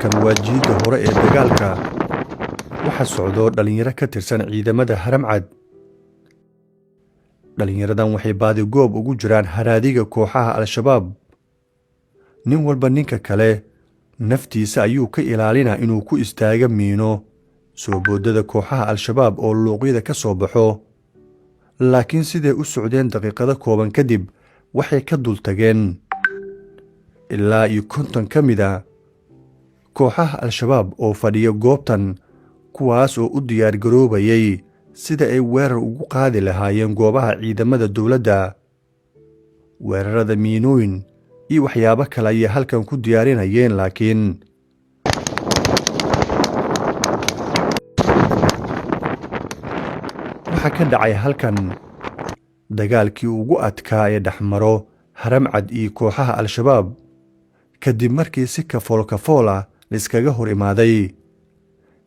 halkan waa jiidda hore ee dagaalka. Waxa socdo dhalinyaro ka tirsan ciidamada Haramcad. Dhalinyaradan waxay baadigoob ugu jiraan haraadiga kooxaha Al-Shabaab. Nin walba ninka kale naftiisa ayuu ka ilaalinaa inuu ku istaaga miino soo boodada kooxaha Al-Shabaab oo luuqyada ka soo baxo. Laakiin siday u socdeen daqiiqado kooban kadib waxay ka dul tageen ilaa 50 ka mid ah kooxaha Al-Shabaab oo fadhiya goobtan, kuwaas oo u diyaar garoobayay sida ay weerar ugu qaadi lahaayeen goobaha ciidamada dowladda. Weerarada miinooyin iyo waxyaabo kale ayay halkan ku diyaarinayeen, laakiin waxa ka dhacay halkan dagaalkii ugu adkaa ee dhexmaro Haramcad iyo kooxaha Al-Shabaab kadib markii si kafool ah liskaga hor imaaday.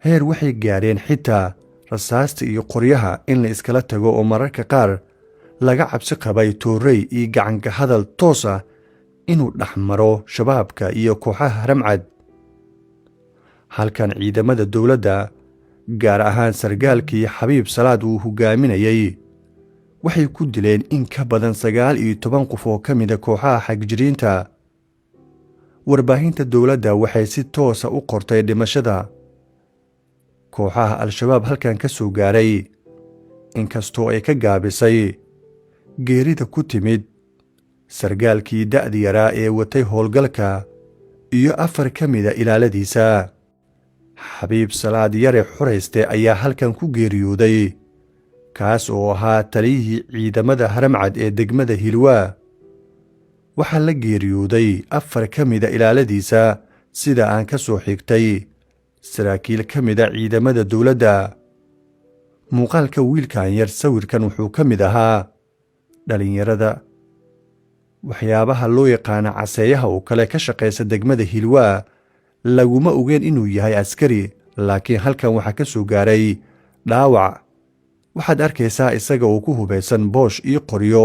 Heer waxay gaareen xitaa rasaasta iyo qoryaha in la iskala tago oo mararka qaar laga cabsi qabay toorey iyo gacanka hadal toos ah inuu dhexmaro shabaabka iyo kooxaha Haramcad. Halkan ciidamada dowladda, gaar ahaan sargaalkii Xabiib Salaad uu hogaaminayay, waxay ku dileen in ka badan 19 qof oo ka mid ah kooxaha xagjiriinta. Warbaahinta dowladda waxay si toos ah u qortay dhimashada kooxaha Al-Shabaab halkan ka soo gaaray, inkastoo ay ka gaabisay geerida ku timid sargaalkii da'da yaraa ee watay howlgalka iyo 4 ka mid ah ilaaladiisa. Xabiib Salaad Yare Xurayste ayaa halkan ku geeriyooday, kaas oo ahaa taliyihii ciidamada Haramcad ee degmada Hilwaa. waxaa la geeriyooday 4 ka mid ah ilaaladiisa sida aan ka soo xigtay saraakiil ka mid ah ciidamada dowladda. Muuqaalka wiilkan yar sawirkan wuxuu ka mid ahaa dhalinyarada waxyaabaha loo yaqaan caseeyaha oo kale ka shaqeysa degmada Hilwaa. Laguma ogeyn inuu yahay askari, laakiin halkan waxa ka soo gaaray dhaawac. waxaad arkaysaa isaga oo ku hubeysan boosh iyo qoryo.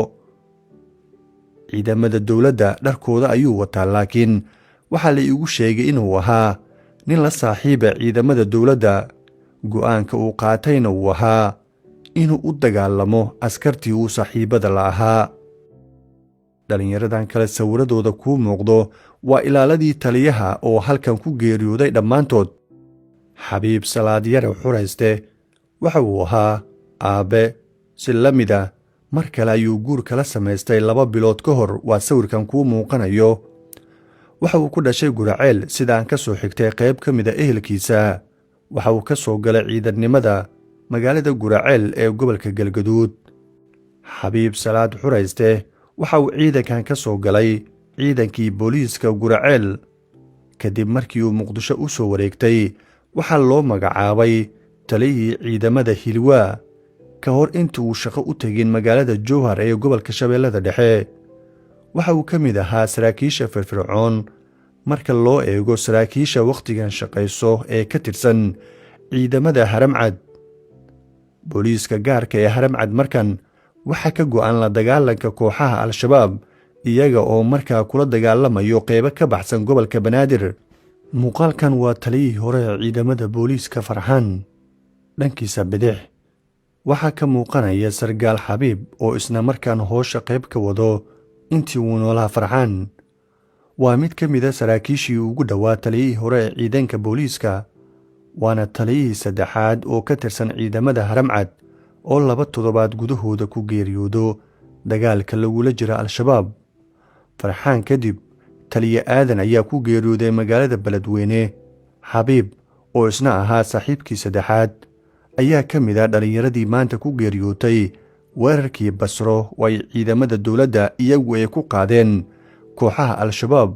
ciidamada dowladda dharkooda ayuu wataa, laakiin waxaa la iigu sheegay inuu ahaa nin la saaxiiba ciidamada dowladda. go'aanka uu qaatayna uu ahaa inuu u dagaalamo askartii uu saaxiibada la ahaa. dhalinyaradan kale sawiradooda kuu muuqdo waa ilaaladii taliyaha oo halkan ku geeriyooday dhammaantood. Xabiib Salaad Yare Xurayste waxa uu ahaa aabe si la mid ah. mar kale ayuu guur kala samaystay 2 bilood ka hor. waa sawirkan kuu muuqanayo. waxa uu ku dhashay Guraceel sida aan ka soo xigtay qayb ka mid ah ehelkiisa. waxa uu ka soo galay ciidannimada magaalada Guraceel ee gobolka Galgaduud. Xabiib Salaad Xurayste waxa uu ciidankan ka soo galay ciidankii booliiska Guraceel kadib markii uu Muqdisho u soo wareegtay. waxaa loo magacaabay taliyihii ciidamada Hilwaa ka hor inta uu shaqo u tagin magaalada Jowhar ee gobolka Shabeellada Dhexe. waxa uu ka mid ahaa saraakiisha firfircoon marka loo eego saraakiisha waqtigan shaqayso ee ka tirsan ciidamada Haramcad. booliiska gaarka ee Haramcad markan waxa ka go'an la dagaalanka kooxaha Al-Shabaab, iyaga oo markaa kula dagaalamayo qaybo ka baxsan gobolka Banaadir. muuqaalkan waa taliyihii hore ee ciidamada booliiska Farxaan. dhankiisa bidix waxaa ka muuqanaya sargaal Xabiib oo isna markaan howsha qayb ka wado intii uu noolaa Farxaan. waa mid ka mid ah saraakiishii ugu dhowaa taliyihii hore ee ciidanka booliiska, waana taliyihii 3aad oo ka tirsan ciidamada Haramcad oo 2 toddobaad gudahooda ku geeriyoodo dagaalka lagula jira Al-Shabaab. Farxaan kadib taliye aadan ayaa ku geeriyooday magaalada Beledweyne. Xabiib oo isna ahaa saaxiibkii 3aad ayaa ka mid ah dhalinyaradii maanta ku geeriyootay weerarkii Basro oo ay ciidamada dowladda iyagu ay ku qaadeen kooxaha Al-Shabaab.